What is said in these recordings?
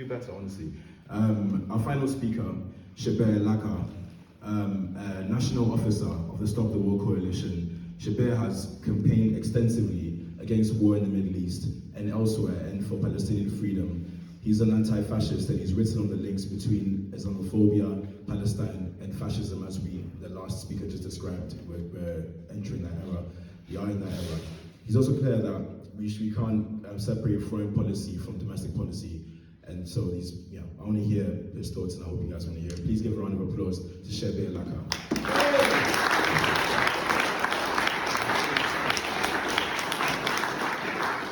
do better, honestly. Our final speaker, Shabbir Lakha, a national officer of the Stop the War Coalition. Shabbir has campaigned extensively against war in the Middle East and elsewhere and for Palestinian freedom. He's an anti-fascist and he's written on the links between Islamophobia, Palestine, and fascism, as the last speaker just described. We're entering that era. We are in that era. He's also clear that we can't separate foreign policy from domestic policy. And so I want to hear his thoughts, and I hope you guys want to hear it. Please give a round of applause to Shabbir Lakha.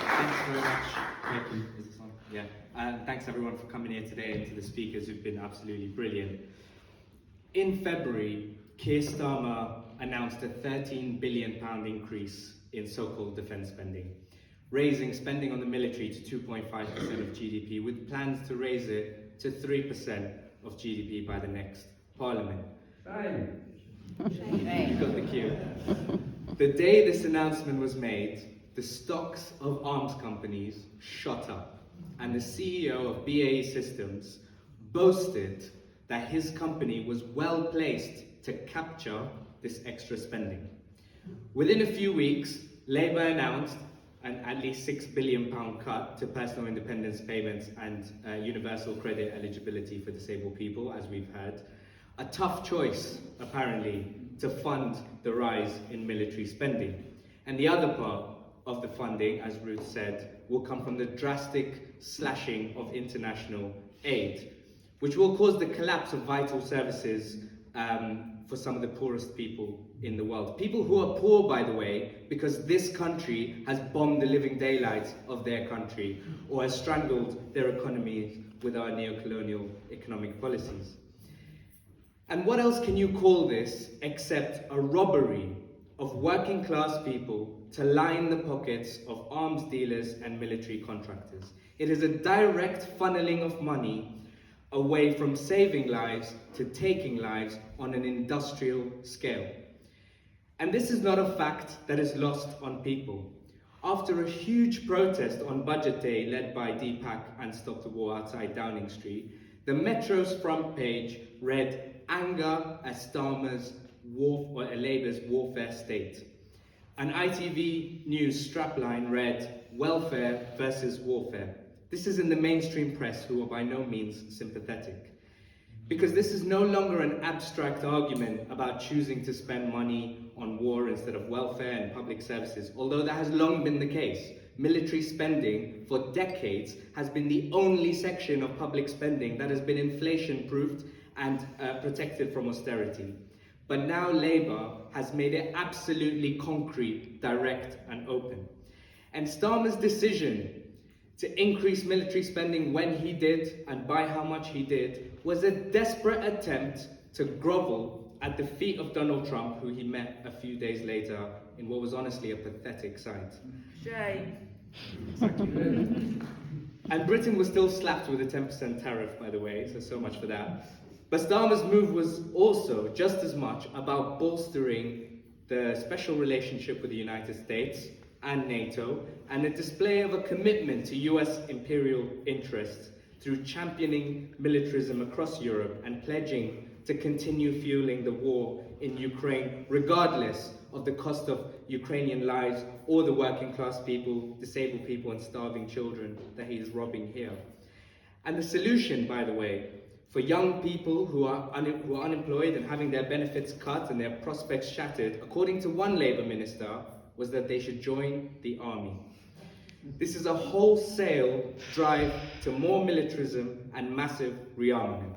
Thanks very much. Thank you. Is this on? Yeah. And thanks everyone for coming here today, and to the speakers who've been absolutely brilliant. In February, Keir Starmer announced a £13 billion increase in so-called defence spending, raising spending on the military to 2.5% of GDP, with plans to raise it to 3% of GDP by the next Parliament. You've got the cue. The day this announcement was made, the stocks of arms companies shot up, and the CEO of BAE Systems boasted that his company was well placed to capture this extra spending. Within a few weeks, Labour announced an at least £6 billion cut to personal independence payments and universal credit eligibility for disabled people, as we've heard. A tough choice, apparently, to fund the rise in military spending. And the other part of the funding, as Ruth said, will come from the drastic slashing of international aid, which will cause the collapse of vital services for some of the poorest people in the world. People who are poor, by the way, because this country has bombed the living daylights of their country, or has strangled their economies with our neo-colonial economic policies. And what else can you call this except a robbery of working class people to line the pockets of arms dealers and military contractors? It is a direct funneling of money away from saving lives to taking lives on an industrial scale. And this is not a fact that is lost on people. After a huge protest on Budget Day led by Deepak and Stop the War outside Downing Street, the Metro's front page read "Anger at Starmer's Labour's warfare state." An ITV News strapline read "Welfare versus warfare." This is in the mainstream press, who are by no means sympathetic. Because this is no longer an abstract argument about choosing to spend money on war instead of welfare and public services, although that has long been the case. Military spending for decades has been the only section of public spending that has been inflation-proofed and protected from austerity. But now Labour has made it absolutely concrete, direct and open. And Starmer's decision to increase military spending when he did and by how much he did was a desperate attempt to grovel at the feet of Donald Trump, who he met a few days later in what was honestly a pathetic sight. Shame. And Britain was still slapped with a 10% tariff, by the way, so much for that. But Starmer's move was also just as much about bolstering the special relationship with the United States and NATO, and a display of a commitment to US imperial interests through championing militarism across Europe and pledging to continue fueling the war in Ukraine, regardless of the cost of Ukrainian lives or the working class people, disabled people and starving children that he is robbing here. And the solution, by the way, for young people who are unemployed and having their benefits cut and their prospects shattered, according to one Labour minister, was that they should join the army. This is a wholesale drive to more militarism and massive rearmament.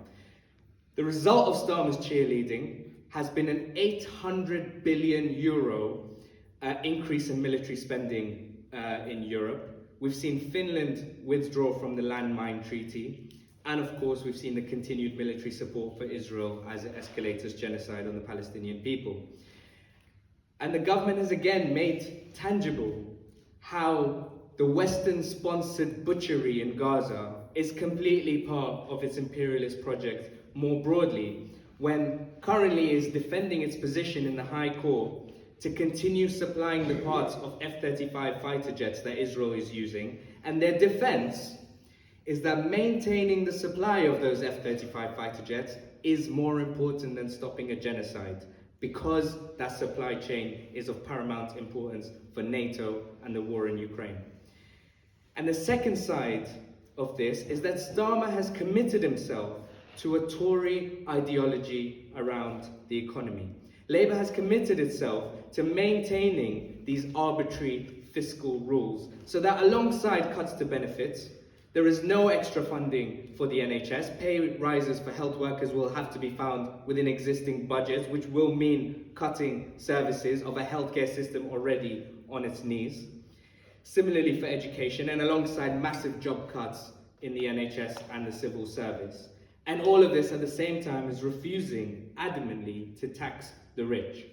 The result of Starmer's cheerleading has been an €800 billion increase in military spending in Europe. We've seen Finland withdraw from the landmine treaty. And of course, we've seen the continued military support for Israel as it escalates its genocide on the Palestinian people. And the government has again made tangible how the Western-sponsored butchery in Gaza is completely part of its imperialist project more broadly, when currently is defending its position in the High Court to continue supplying the parts of F-35 fighter jets that Israel is using, and their defense is that maintaining the supply of those F-35 fighter jets is more important than stopping a genocide, because that supply chain is of paramount importance for NATO and the war in Ukraine. And the second side of this is that Starmer has committed himself to a Tory ideology around the economy. Labour has committed itself to maintaining these arbitrary fiscal rules, so that alongside cuts to benefits, there is no extra funding for the NHS. Pay rises for health workers will have to be found within existing budgets, which will mean cutting services of a healthcare system already on its knees. Similarly for education, and alongside massive job cuts in the NHS and the civil service. And all of this at the same time is refusing adamantly to tax the rich.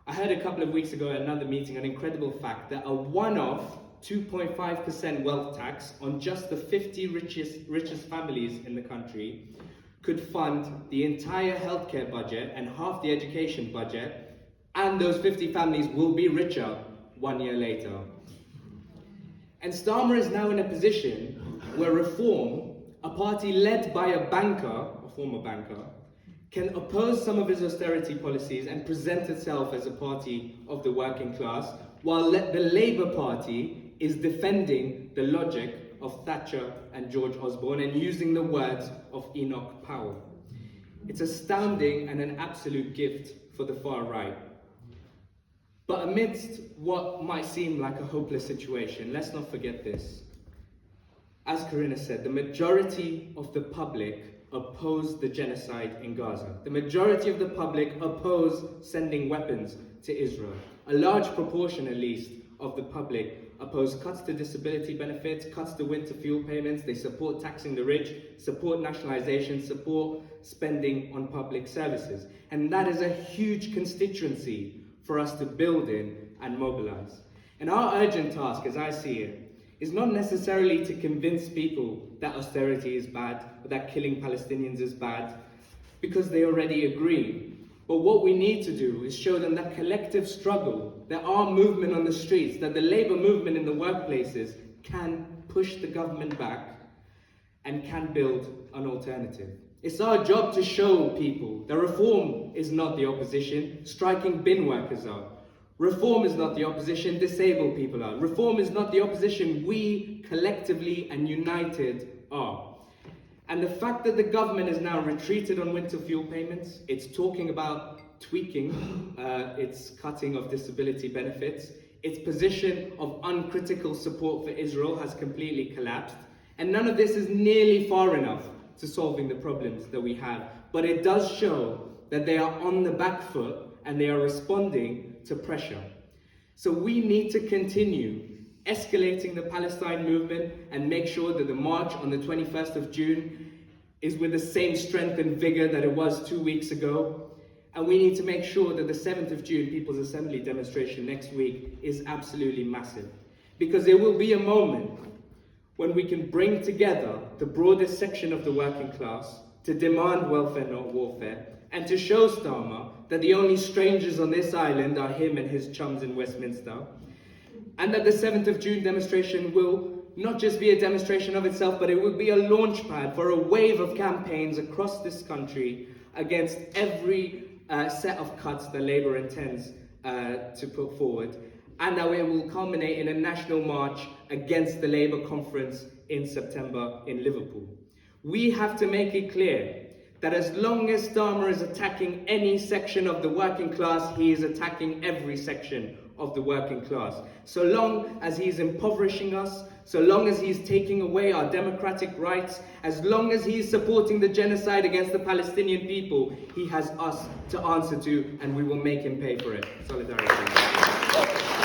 I heard a couple of weeks ago at another meeting an incredible fact that a one-off 2.5% wealth tax on just the 50 richest families in the country could fund the entire healthcare budget and half the education budget, and those 50 families will be richer 1 year later. And Starmer is now in a position where Reform, a party led by a banker, a former banker, can oppose some of his austerity policies and present itself as a party of the working class, while the Labour Party is defending the logic of Thatcher and George Osborne and using the words of Enoch Powell. It's astounding and an absolute gift for the far right. But amidst what might seem like a hopeless situation, let's not forget this. As Corinna said, the majority of the public oppose the genocide in Gaza. The majority of the public oppose sending weapons to Israel. A large proportion, at least, of the public oppose cuts to disability benefits, cuts to winter fuel payments. They support taxing the rich, support nationalisation, support spending on public services. And that is a huge constituency for us to build in and mobilise. And our urgent task, as I see it, is not necessarily to convince people that austerity is bad, or that killing Palestinians is bad, because they already agree. But what we need to do is show them that collective struggle, that our movement on the streets, that the labour movement in the workplaces can push the government back and can build an alternative. It's our job to show people that Reform is not the opposition, striking bin workers are. Reform is not the opposition, disabled people are. Reform is not the opposition, we collectively and united are. And the fact that the government has now retreated on winter fuel payments, it's talking about tweaking its cutting of disability benefits, its position of uncritical support for Israel has completely collapsed, and none of this is nearly far enough to solving the problems that we have. But it does show that they are on the back foot and they are responding to pressure. So we need to continue escalating the Palestine movement and make sure that the march on the 21st of June is with the same strength and vigor that it was 2 weeks ago. And we need to make sure that the 7th of June People's Assembly demonstration next week is absolutely massive. Because there will be a moment when we can bring together the broadest section of the working class to demand welfare, not warfare, and to show Starmer that the only strangers on this island are him and his chums in Westminster, and that the 7th of June demonstration will not just be a demonstration of itself, but it will be a launch pad for a wave of campaigns across this country against every set of cuts that Labour intends to put forward, and that it will culminate in a national march against the Labour conference in September in Liverpool. We have to make it clear that as long as Starmer is attacking any section of the working class, he is attacking every section of the working class. So long as he is impoverishing us, so long as he is taking away our democratic rights, as long as he is supporting the genocide against the Palestinian people, he has us to answer to, and we will make him pay for it. Solidarity.